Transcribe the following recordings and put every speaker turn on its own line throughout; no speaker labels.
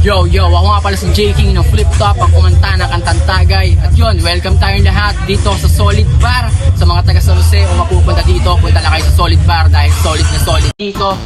Yo, ako nga pala si J King ng Flip Top, ang kumanta ng Kantang Tagay. At yun, welcome tayong lahat dito sa Solid Bar. Sa mga taga San Jose o mapupunta dito, punta na kayo sa Solid Bar dahil solid na solid dito.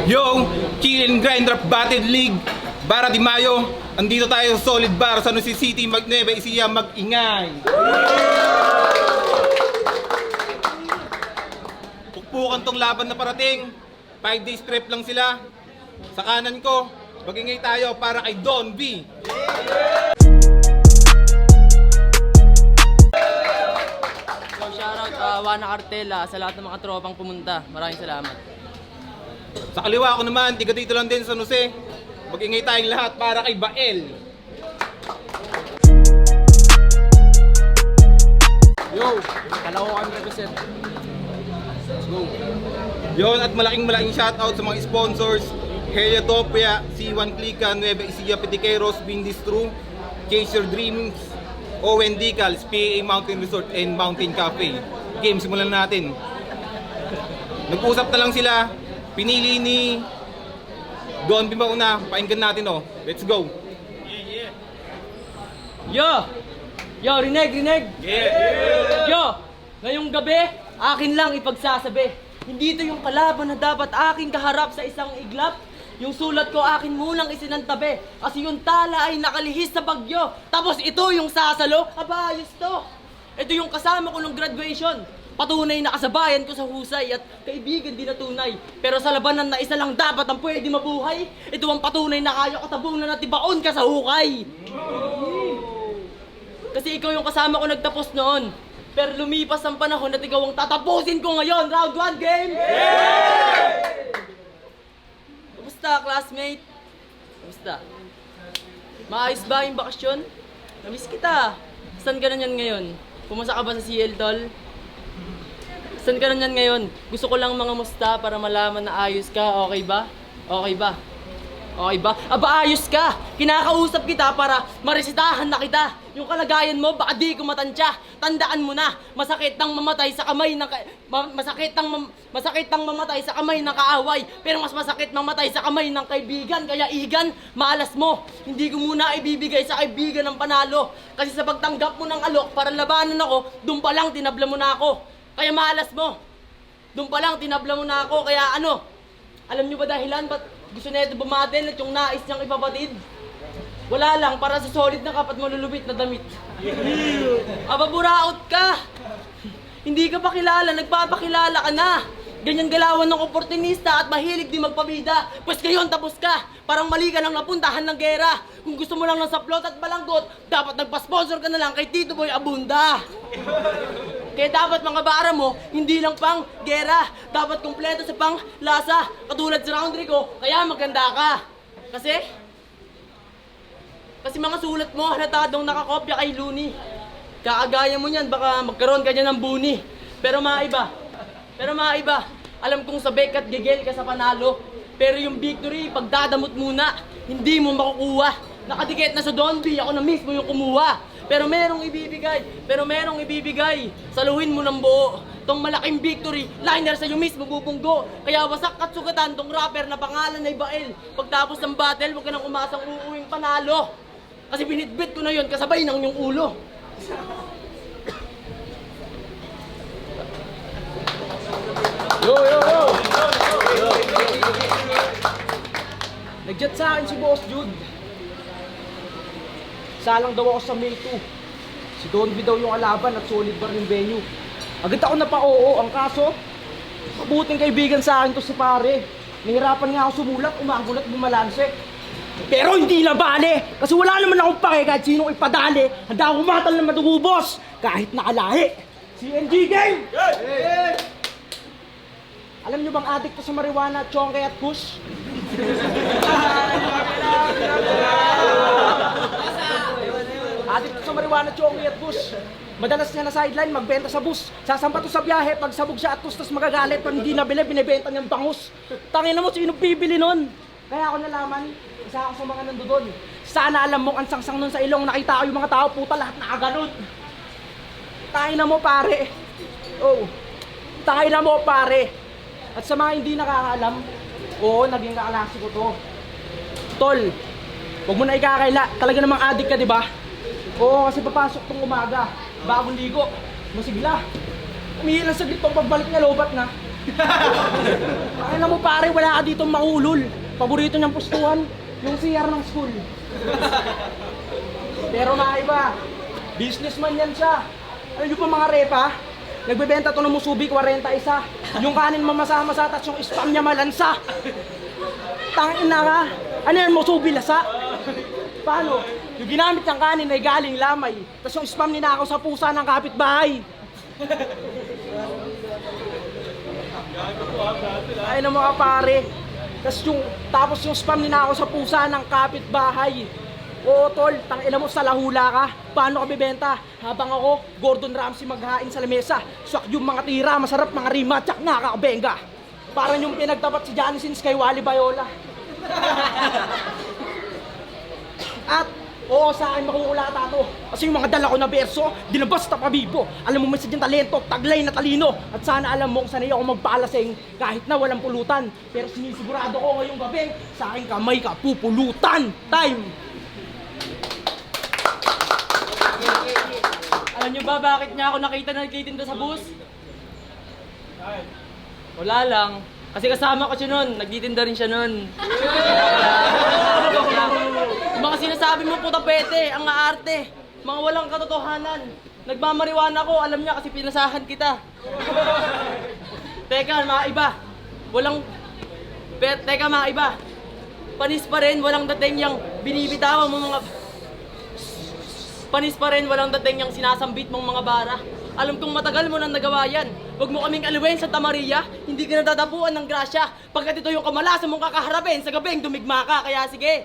Yo, Chill and Grind Rap Battle League Bara Di Mayo. Andito tayo sa Solid Bar sa San Jose City, Nueva Ecija, mag-ingay. Pukpukan tong laban na parating. 5 days prep lang sila. Sa kanan ko, mag-ingay tayo para kay Don B.
So shoutout Wana Cartela sa lahat ng mga tropang pumunta. Maraming salamat.
Sa kaliwa ko naman, tiga dito lang din sa San Jose. Mag-ingay tayong lahat para kay Bael.
Yo, Caloocan represent. Let's go.
Yon, at malaking shoutout sa mga sponsors: Heliotopia, C1 Clica, Nueva Ecija, Pitiqueros, Bindistru, Chase Your Dreams, Owen Decals, PA Mountain Resort and Mountain Cafe. Game, simulan natin. Nag-usap na lang sila. Pinili ni Don B mauna. Pakinggan natin, oh. Let's go.
Yo, Reneg. Yo, ngayong gabi, akin lang ipagsasabi. Hindi ito yung kalaban na dapat aking kaharap sa isang iglap. Yung sulat ko akin munang isinantabi. Kasi yung tala ay nakalihis sa bagyo. Tapos ito yung sasalo, aba ayos to. Ito yung kasama ko nung graduation. Patunay na kasabayan ko sa husay at kaibigan din na tunay. Pero sa labanan na isa lang dapat ang pwede mabuhay. Ito ang patunay na kaya katabunan na tibaon ka sa hukay. Kasi ikaw yung kasama ko nagtapos noon. Pero lumipas ang panahon at ikaw ang tatapusin ko ngayon. Round 1 game! Kamusta, classmate? Kamusta? Maayos ba yung bakasyon? Namiss kita. Saan ka na yan ngayon? Pumasa ka ba sa CL, tol? Saan ka na yan ngayon? Gusto ko lang mga musta para malaman na ayos ka. Okay ba? Okay ba? Okay ba? Aba, ayos ka! Kinakausap kita para maresitahan na kita. Yung kalagayan mo, baka di ko matansya. Tandaan mo na, masakit ang mamatay sa kamay ng masakit ang mamatay sa kamay ng kaaway. Pero mas masakit mamatay sa kamay ng kaibigan. Kaya igan, malas mo. Hindi ko muna ibibigay sa kaibigan ng panalo. Kasi sa pagtanggap mo ng alok para labanan ako, doon pa lang tinabla mo na ako. Kaya malas mo. Doon pa lang tinabla mo na ako. Kaya ano? Alam nyo ba dahilan ba't gusto na ito bumatil at yung nais niyang ipapatid? Wala lang, para sa solid na kapat malulubit na damit. Aba, buraot ka! Hindi ka pa kilala, nagpapakilala ka na! Ganyan galawan ng oportunista at mahilig di magpabida. Pues ngayon tapos ka! Parang mali ka nang napuntahan ng gera. Kung gusto mo lang ng saplot at balanggot, dapat nagpa-sponsor ka na lang kay Tito Boy Abunda. Kaya dapat mga bara mo, hindi lang pang gera. Dapat kumpleto sa pang lasa. Katulad sa round ko, kaya maganda ka. Kasi mga sulat mo, halatadong nakakopya kay Looney. Kaagaya mo niyan, baka magkaroon ka niya ng buni. Pero maiba. Alam kong sabek at gigel ka sa panalo. Pero yung victory, pagdadamot muna, hindi mo makukuha. Nakadikit na sa Don B, ako na mismo yung kumuha. Pero merong ibibigay. Saluhin mo ng buo. Tong malaking victory, liner sa iyo mismo bubunggo. Kaya wasak at sugatan tong rapper na pangalan ay Bael. Pagtapos ng battle, huwag ka nang umasang uuwing panalo. Kasi binitbit ko na yon kasabay ng iyong ulo. Yo! Nag-chat sa akin si Boss Jude. Salang daw ako sa May 2. Si Don V daw yung alaban at solid bar yung venue. Agad ako napa-oo. Ang kaso, mabuting kaibigan sa akin to si pare. Nahirapan nga ako sumulat, umagulat, bumalanse. Pero hindi na bale! Kasi wala naman akong pake kahit sinong ipadali. Handa akong matal na matubos kahit nakalahi. CNG Gang! Alam nyo bang addict to sa marijuana, chongke at kush? Addict to sa marijuana, chongke at kush. Madalas niya na sideline, magbenta sa bus. Sasampa to sa biyahe, pag sabog siya at tustos magagalit. Pag hindi nabili, binibenta niyang bangus. Tangina mo, sino bibili nun? Kaya ako nalaman, isa ako sa mga nandoon. Sana alam mo, ang sangsang nun sa ilong, nakita ko yung mga tao, puta lahat nakaganon. Tangina mo pare. Oh, tangina mo pare. At sa mga hindi nakakaalam, oo, naging kaklase ko to. Tol, huwag mo na ikakaila. Talaga namang addict ka, di ba? Oo, kasi papasok tong umaga. Bagong ligo. Masigla. Umihilang saglit tong pagbalik niya, lobat na. Pakina mo pare, wala ka dito maulol. Paborito niyang pustuhan, yung CR ng school. Pero mga iba, businessman yan siya. Alam niyo pa mga repa? Nagbebenta to ng musubi, 41. Yung kanin mamasa-masa, tapos yung spam niya malansa. Tangina ka. Ano yan, musubi lasa? Paano? Yung ginamit ng kanin ay galing lamay. Tapos yung spam ninakaw sa pusa ng kapitbahay. Ay na mga pare. Tapos yung spam ninakaw sa pusa ng kapitbahay. Oo tol, tangina mo sa lahula ka. Paano ka bibenta? Habang ako, Gordon Ramsay maghain sa lamesa. Swak yung mga tira, masarap mga rima, tsak nakakabenga. Parang yung pinagtapat si Johnny Sins kay Wally Bayola. At, oo sa akin makukulata to. Kasi yung mga dala ko na berso, di na basta pabibo. Alam mo may sadyang talento, taglay na talino. At sana alam mo kung sanay ako magpalasing kahit na walang pulutan. Pero sinisigurado ko ngayong gabi, sa aking kamay ka pupulutan. Time! Alam nyo ba bakit niya ako nakita na nagtitinda sa bus? Wala lang. Kasi kasama ko siya nun, nagtitinda rin siya nun. Yung mga sinasabi mo puta pete, ang aarte. Mga walang katotohanan. Nagmamariwana ko, alam niya kasi pinasahan kita. Teka mga iba, teka mga iba. Panis pa rin, walang dating yung binibitawan mo mga... Panis pa rin, walang dating yung sinasambit mong mga bara. Alam kong matagal mo nang nagawa yan. Huwag mo kaming aliwin sa Maria, hindi ka nadadapuan ng grasya. Pagkat ito yung kamalasan mong kakaharapin sa gabing dumigma ka. Kaya sige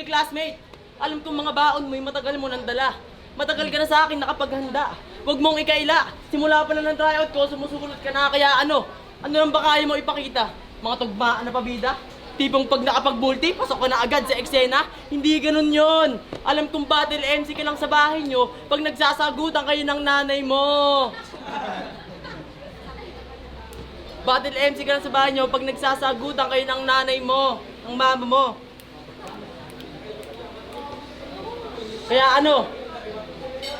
classmate. Alam kong mga baon mo'y matagal mo nang dala. Matagal ka na sa akin nakapaghanda. Huwag mong ikaila. Simula pa na ng tryout ko, sumusulat ka na. Kaya ano nang ba kaya mo ipakita? Mga tugmaan na pabida? Tipong pag nakapag-multi, pasok ko na agad sa eksena. Hindi ganun yon. Alam kong battle MC ka lang sa bahay nyo pag nagsasagutan kayo ng nanay mo. Battle MC ka lang sa bahay nyo pag nagsasagutan kayo ng nanay mo, ng mama mo. Kaya ano,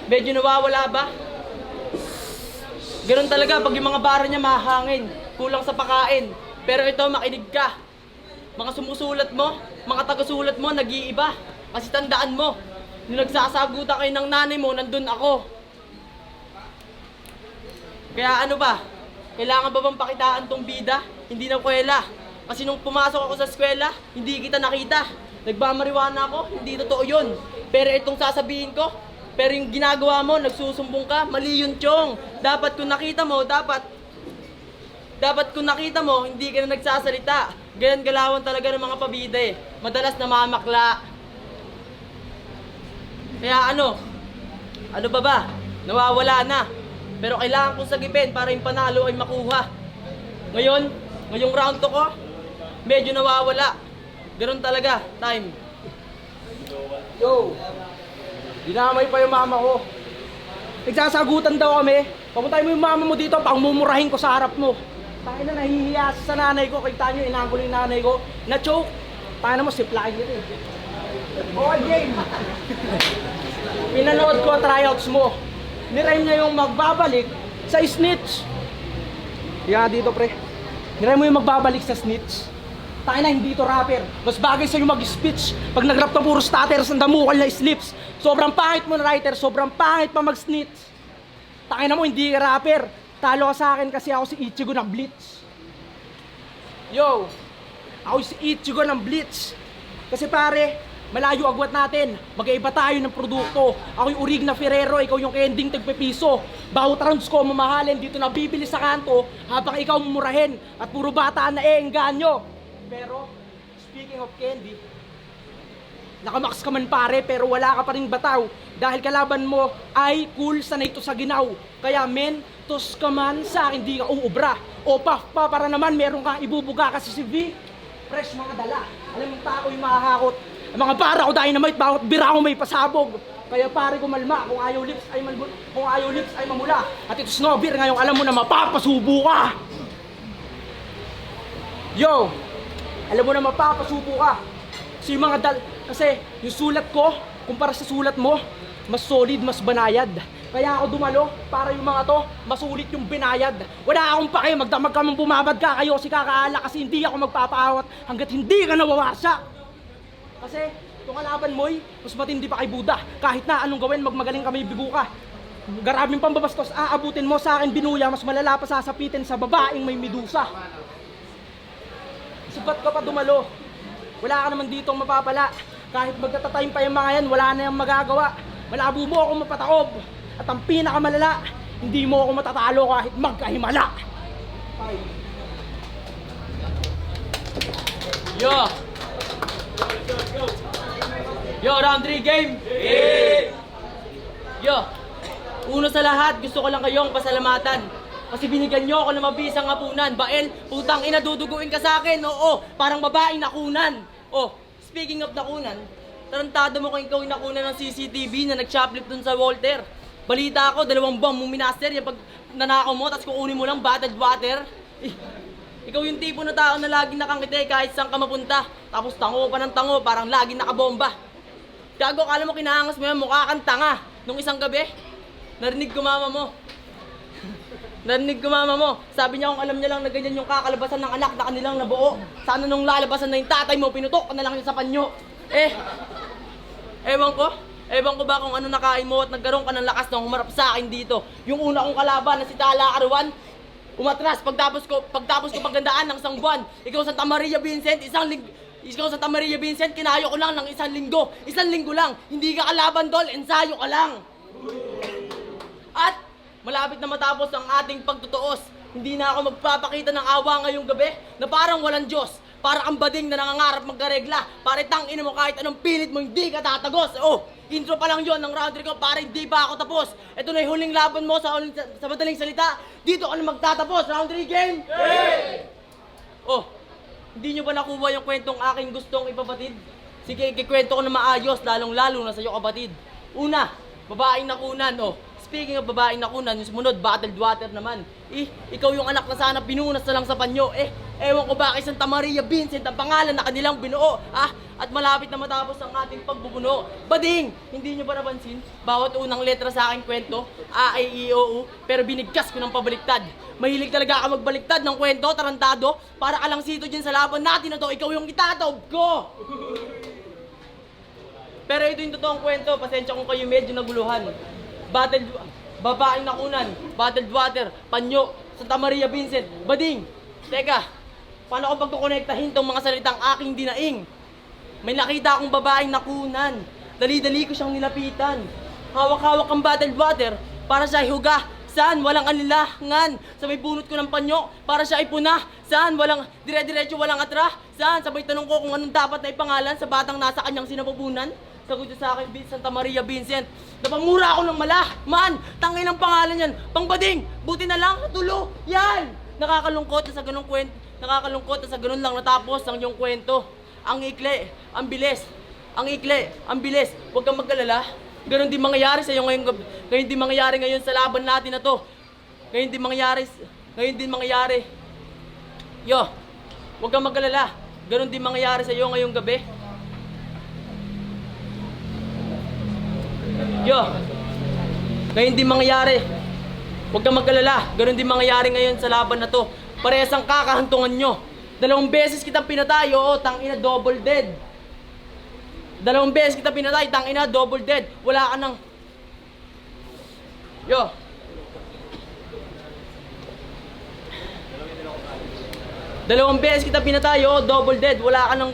medyo nawawala ba? Ganun talaga pag yung mga bara niya mahangin, kulang sa pakain. Pero ito, makinig ka. Mga sumusulat mo, mga tagasulat mo, nag-iiba. Kasi tandaan mo, nung nagsasagutan kayo ng nanay mo, nandun ako. Kaya ano ba? Kailangan ba bang pakitaan tong bida? Hindi na kwela. Kasi nung pumasok ako sa eskwela, hindi kita nakita. Nagmamariwana ako, hindi totoo yun. Pero itong sasabihin ko, pero yung ginagawa mo, nagsusumbong ka, mali yun, Chong. Dapat kung nakita mo, hindi ka na nagsasalita. Ganyan galawan talaga ng mga pabida eh. Madalas namamakla. Kaya ano ba? Nawawala na. Pero kailangan kong sagipin para yung panalo ay makuha. Ngayong round to ko, medyo nawawala. Ganun talaga, time. Yo!
Dinamay pa yung mama ko. Nagsasagutan daw kami. Papuntahin mo yung mama mo dito, pangmumurahin ko sa harap mo. Tayo na nahihiya sa nanay ko. Kita nyo, inanggol yung nanay ko. Na-choke. Tayo na mo, siplakin nyo rin. Okay, game. Pinanood ko tryouts mo. Niraim niya yung magbabalik sa snitch. Yan dito, pre. Niraim mo yung magbabalik sa snitch. Tayo na, hindi to rapper. Mas bagay sa'yo mag-speech. Pag nag-rap na puro stutters, ang damukal na slips. Sobrang pangit mo na writer, sobrang pangit pa mag-snitch. Tayo na mo, hindi ka rapper. Talo ka sa akin kasi ako si Ichigo ng Blitz. Yo, ako si Ichigo ng Blitz. Kasi pare, malayo agwat natin. Mag-iiba tayo ng produkto. Ako yung Urig na Ferrero, ikaw yung ending tagpepiso. Bawat rounds ko mamahalin, dito na bibili sa kanto habang ikaw mumurahin. At puro bata na engganyo. Pero, speaking of candy, nakamax ka man pare pero wala ka pa rin bataw. Dahil kalaban mo ay cool, sanay to sa ginaw. Kaya men, tos ka man sa akin di ka uubra. O paf pa para naman meron kang ibubuga kasi si V, fresh mga dala. Alam mong tao yung makakakot. Ang mga para ko dynamite, bawat bira ko may pasabog. Kaya pare ko malma, kung ayaw lips ay malbut, kung ayaw lips ay mamula. At ito snowbeer, ngayong alam mo na mapapasubo ka. Yo, alam mo na mapapasubo ka. Kasi yung mga kasi yung sulat ko, kumpara sa sulat mo, mas solid, mas banayad. Kaya ako dumalo, para yung mga to, masulit yung binayad. Wala akong pake, magdamag ka mong bumabad ka kayo si kakaala kasi hindi ako magpapaawat hanggat hindi ka nawawarsa. Kasi, yung kalaban mo'y, mas matindi pa kay Buda. Kahit na anong gawin, magmagaling kami bigo ka. Garabing pambabastos, aabutin mo sa akin binuya, mas malala pa sasapitin sa babaeng may medusa. Sibat ka pa dumalo. Wala ka naman ditong mapapala. Kahit magtatatime pa yung mga yan, wala na yung magagawa. Malabo mo ako mapatakob. At ang pinakamalala, hindi mo ako matatalo kahit magkahimala.
Yo! Yo, round 3 game! Yo! Una sa lahat, gusto ko lang kayong pasalamatan. Kasi binigyan nyo ako ng mabisang hapunan. Bael, putang ina, duduguin ka sa akin. Oo, parang babaeng nakunan. Oh, speaking of nakunan, tarantado mo kung ikaw yung nakunan ng CCTV na nag-shoplift dun sa Walter. Balita ako, 2 buwang mo minaster yung pag nanakaw mo, tapos kukunin mo lang bottled water. Ikaw yung tipo na tao na laging nakangiti kahit saan ka mapunta. Tapos tango pa ng tango, parang laging nakabomba. Gago, kala mo kinaangas mo yan, mukha kang tanga. Nung isang gabi, narinig ko mama mo. Narinig ko mama mo. Sabi niya kung alam niya lang na ganyan yung kakalabasan ng anak na kanilang nabuo. Sana nung lalabasan na yung tatay mo, pinutok ka na lang yun sa panyo. Ewan ko ba kung ano nakain mo at nagkaroon ka ng lakas na humarap sa akin dito. Yung una kong kalaban na si Tala Arawan, umatras pagtapos ko paggandaan ng isang buwan. Ikaw Santa Maria Vincent, kinayo ko lang ng 1 linggo. 1 linggo lang. Hindi ka kalaban, tol. Ensayo ka lang. At malapit na matapos ang ating pagtutuos. Hindi na ako magpapakita ng awa ngayong gabi na parang walang Diyos. Para kang bading na nangangarap magkaregla. Para tangina mo kahit anong pilit mo hindi ka tatagos. Oh, intro pa lang yon ng round 3 ko para hindi pa ako tapos. Ito na yung huling laban mo sa madaling salita. Dito ka na magtatapos. Round 3 game! Hey! Oh, hindi nyo ba nakuha yung kwentong aking gustong ipabatid? Sige, ikikwento ko na maayos, lalong-lalo na sa'yo kapatid. Una, babaeng nakunan. Oh, speaking of babaeng nakunan, yung sumunod, bottled water naman. Ikaw yung anak na sana pinunas na lang sa panyo. Ewan ko ba kay Santa Maria Vincent ang pangalan na kanilang binuo. At malapit na matapos ang ating pagbubuno. Bading! Hindi nyo ba napansin? Bawat unang letra sa aking kwento, A, I, E, O, U, pero binigkas ko ng pabaliktad. Mahilig talaga ka magbaliktad ng kwento, tarantado. Para ka lang sito dyan sa laban natin na to, ikaw yung itataob ko! Pero ito yung totoong kwento, pasensya kung kayo medyo naguluhan. Babaeng nakunan, bottled water, panyo, Santa Maria Vincent, bading! Teka, paano ko pagkukonektahin tong mga salitang aking dinaing? May nakita akong babaeng nakunan. Dali-dali ko siyang nilapitan. Hawak-hawak ang bottled water para siya ihuga. Saan? Walang anilangan. Sa may bunot ko ng panyo para siya ipuna. Saan? Walang dire-diretso, walang atra. Saan? Sabay tanong ko kung anong dapat na ipangalan sa batang nasa kanyang sinapupunan. Sagot niya sa akin, Santa Maria Vincent. Napamura ako ng man, tangay ng pangalan yan. Pangbading, buti na lang, tulo. Yan! Nakakalungkot na sa ganung kwento. Nakakalungkot na sa ganun lang natapos ang iyong kwento. Ang ikli, ang bilis. Ang ikli, ang bilis. Huwag kang mag-alala. Ganon din mangyayari sa iyo ngayong gabi. Ganon din mangyayari ngayon sa laban natin na to. Ganon din mangyayari. Yo, huwag kang mag-alala. Ganon din mangyayari sa iyo ngayong gabi. Yo, ganon din mangyayari. Huwag kang mag-alala. Ganon din mangyayari ngayon sa laban na to. Parehas ang kakahantungan nyo. 2 beses kitang pinatay, oo, tangina, double dead. 2 beses kita pinatay, tangina, double dead. Wala ka nang... Yo. Dalawang beses kita pinatay, oh, double dead. Wala ka nang...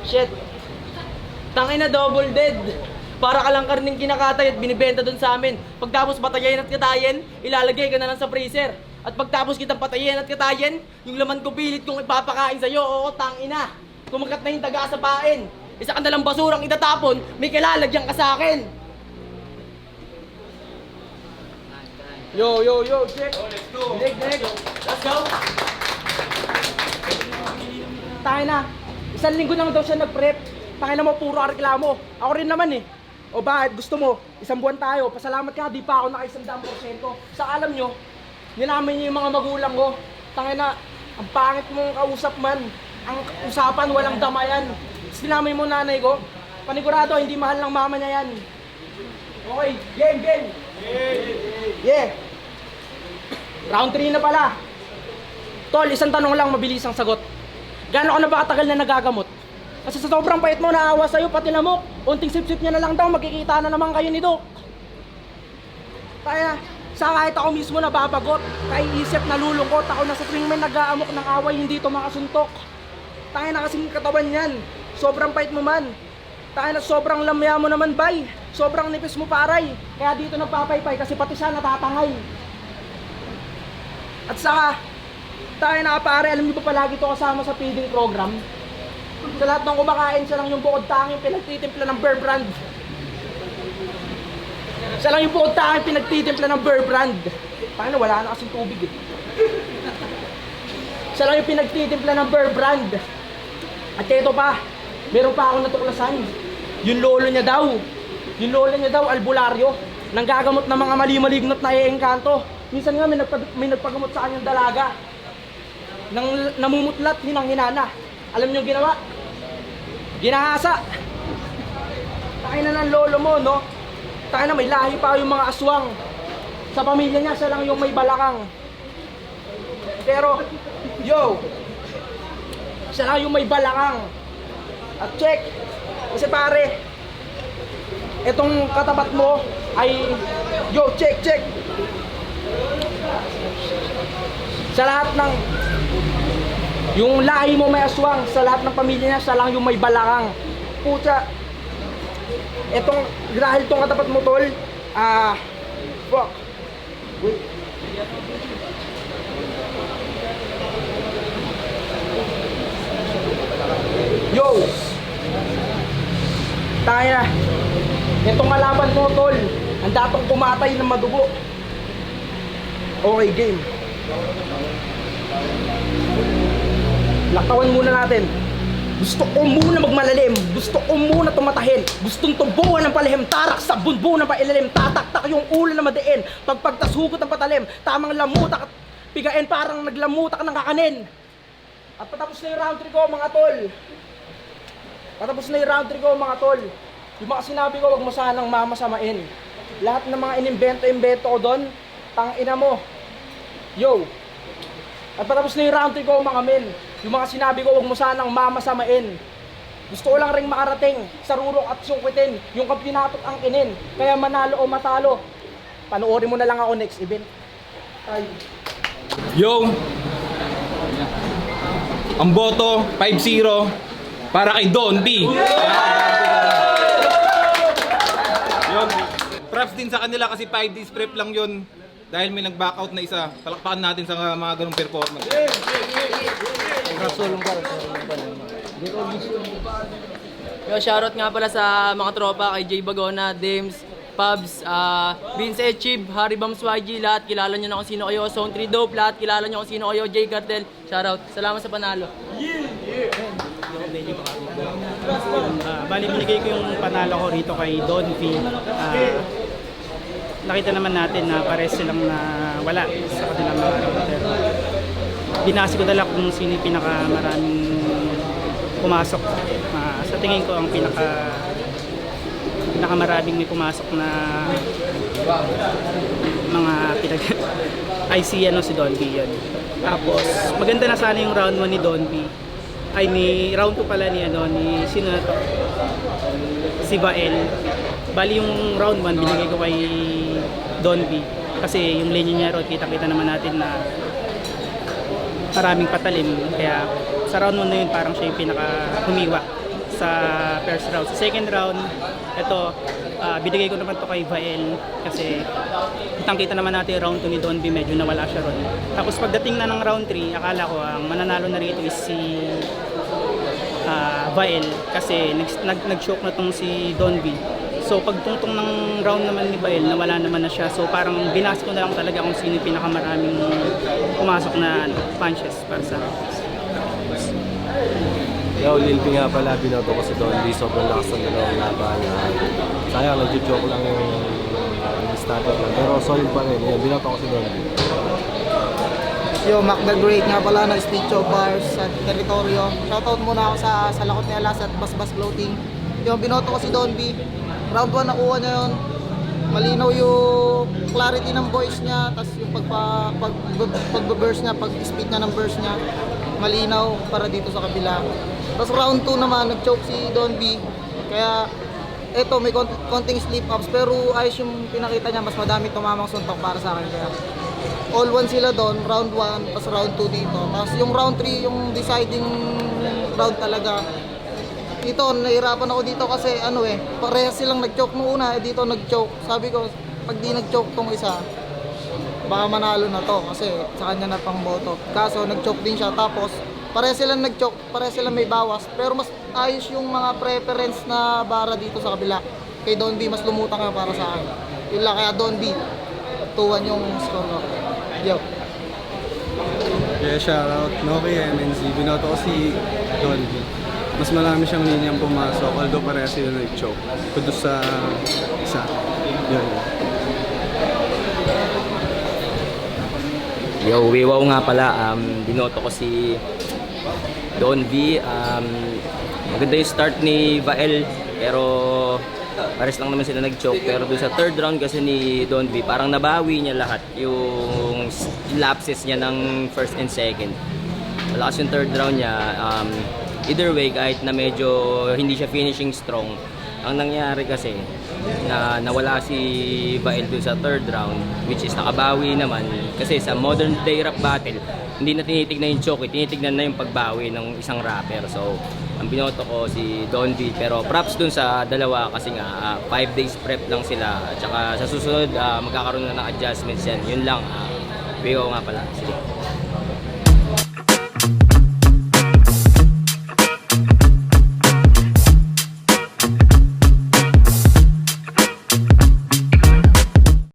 Shit. Tangina, double dead. Para ka lang karning kinakatay at binibenta dun sa amin. Pagtapos patayin at katayin, ilalagay ka na lang sa freezer. At pagtapos kitang patayin at katayin, yung laman ko pilit kong ipapakain sa'yo, oo, tangina. Kumagat na yung taga sa pain. Isa ka nalang basurang itatapon, may kilalagyan ka sa akin.
Yo, check.
Let's go.
Direk.
Let's go.
Tayo na. 1 linggo lang daw siya nag-prep. Tayo na mo, puro reklamo. Ako rin naman eh. O bakit? Gusto mo? 1 buwan tayo. Pasalamat ka, di pa ako naka 100%. Sa alam nyo, nilaman niyo yung mga magulang ko. Tayo na, ang pangit mong kausap man. Ang usapan, walang damayan. Sinamay mo nanay ko. Panigurado, hindi mahal ng mama niya yan. Okay, game. Yeah. Round 3 na pala. Tol, isang tanong lang, mabilis ang sagot. Gaano ka na ba katagal na nagagamot? Kasi sa sobrang pait mo, naawa sa'yo, pati lamok. Unting sip-sip niya na lang daw, magkikita na naman kayo nito. Kaya, sa kahit ako mismo nababagot, kaiisip, nalulungkot, ako na sa tuwing may nag-aamok ng away, hindi ito makasuntok. Tayo na kasing katawan yan. Sobrang pait mo man. Tayo na sobrang lamya mo naman, bay. Sobrang nipis mo, paray. Kaya dito nagpapaypay kasi pati siya natatangay. At saka, tayo na pare, alam niyo ba palagi ito kasama sa feeding program? Sa lahat ng kumakain, siya lang yung bukod tanging pinagtitimpla ng Bear Brand. Siya lang yung bukod tanging pinagtitimpla ng Bear Brand. Tayo na, wala na kasing tubig eh. Siya lang yung pinagtitimpla ng Bear Brand. At ito pa, meron pa akong natuklasan. Yung lolo niya daw, albularyo. Nanggagamot ng mga mali-malignot na iengkanto. Minsan nga may nagpagamot sa kanyang dalaga. Nang namumutlat, hinang-hinana. Alam niyo ginawa? Ginahasa. Tayo na ng lolo mo, no? Tayo na, may lahi pa yung mga aswang. Sa pamilya niya, siya lang yung may balakang. Pero, yo, siya lang yung may balakang. At check, kasi pare, etong katapat mo ay, yo, check. Sa lahat ng, yung lahi mo may aswang, sa lahat ng pamilya niya, siya lang yung may balakang. Pucha, etong, dahil itong katapat mo, tol, fuck. Wait. Yo! Taya, itong kalaban mo, tol, ang datong pumatay ng madugo. Okay, game. Lakawan muna natin. Gusto ko muna magmalalim. Gusto ko muna tumatahin. Gustong tubuan ng palihim. Tarak sa bunbo ng pailalim. Tataktak yung ulo na madiin. Pagpagtashugot ng patalim. Tamang lamutak at pigain parang naglamutak ng kakanin. At patapos na yung round 3 ko, mga tol. Yung mga sinabi ko, wag mo sanang mamasamain. Lahat ng mga inimbento ko doon, tangina mo. Yo! At patapos na yung round 3 ko, mga men. Yung mga sinabi ko, wag mo sanang mamasamain. Gusto ko lang ring makarating sa rurok at sungkitin yung kampinatot ang kinin. Kaya manalo o matalo, panoorin mo na lang ako next event. Ay.
Yo! Ang boto, 5-0 para kay Don B. Yun. Props din sa kanila kasi 5 days prep lang yun. Dahil may nag-back out na isa. Palakpakan natin sa mga ganung performance.
Yo, shoutout nga pala sa mga tropa kay Jay Bagona, Dems, Pubs, Vince Echib, Harry Bams YG, lahat kilala nyo na kung sino kayo, Zone 3 Dope, lahat kilala nyo kung sino kayo, Jay Cartel, shoutout, salamat sa panalo.
Bali, binigay ko yung panalo ko rito kay Don V. Nakita naman natin na pares silang na wala sa kanilang mga round. Pero binasi ko dala kung sino yung pinakamaraming pumasok. Sa tingin ko ang pinakamaraming may pumasok na mga ay si Don B yun. Tapos maganda na sana yung round 1 ni Don B. Ay ni round 2 pala ni sino na to? Si Bael. Bali yung round 1 binigay ko kay Don B kasi yung lane niya ron kita-kita naman natin na maraming patalim, kaya sa round 1 na yun parang siya yung pinaka humiwa sa first round. Sa second round, ito binigay ko naman to kay Vael kasi kitang-kita naman natin round 2 ni Don B, medyo nawala siya ron. Tapos pagdating na ng round 3, akala ko ang mananalo na rito is si Vael kasi nag-choke na tong si Don B. So pagtungtong ng round naman ni Vael, nawala naman na siya. So parang binas ko na lang talaga kung sino yung pinakamaraming pumasok na punches para sa
Yo, Lil P nga pala, binoto ko si Don B. Sobrang lakas ng dalawang laban. Sayang, nag-joke lang yung starter lang. Pero solid pa rin. Yan, binoto ko si Don B.
Yo, Mac the Great nga pala ng Stitcho Bars sa teritoryo. Shoutout muna ako sa Lakot ni Alas at Basbas Clothing. Yo, binoto ko si Don B. Round 1 nakuha niya yun. Malinaw yung clarity ng voice niya, tapos yung pag-burst niya, pag-speed niya ng burst niya, malinaw para dito sa kabila. Tapos round 2 naman, nag-choke si Don B. Kaya eto, may konting slip-ups, pero ayos yung pinakita niya, mas madami tumamang suntok para sa akin. Kaya all one sila doon, round 1, tapos round 2 dito. Tapos yung round 3, yung deciding round talaga. Dito, nahirapan ako dito kasi parehas silang nag-choke nung una, dito nag-choke. Sabi ko, pag di nag-choke tong isa, baka manalo na to kasi sa kanya na pang boto. Kaso nag-choke din siya, tapos parehas silang nag-choke, parehas silang may bawas. Pero mas ayos yung mga preference na bara dito sa kabila. Kay Don B, mas lumutang nga para sa akin. Yun lang, kaya Don B, 2-1 yung score ko. Yo.
Yeah, shoutout Noki MNC. Binoto ko si Don B. Mas marami siyang linyang pumasok, although parehas sila nag-choke. Kudos sa isa. Yun.
Yo, Wiwaw nga pala, binoto ko si Don V. Maganda yung start ni Vael, pero pares lang naman sila nag-choke. Pero doon sa third round kasi ni Don V, parang nabawi niya lahat yung lapses niya ng first and second. Malakas yung third round niya. Either way, kahit na medyo hindi siya finishing strong, ang nangyari kasi na nawala si Vael dun sa third round, which is nakabawi naman kasi sa modern day rap battle hindi na tinitignan yung choke, tinitignan na yung pagbawi ng isang rapper. So ang binoto ko si Don V, pero props dun sa dalawa kasi nga 5 days prep lang sila, at saka sa susunod magkakaroon na ng adjustments yan. Yun lang, Beo nga pala. Sige.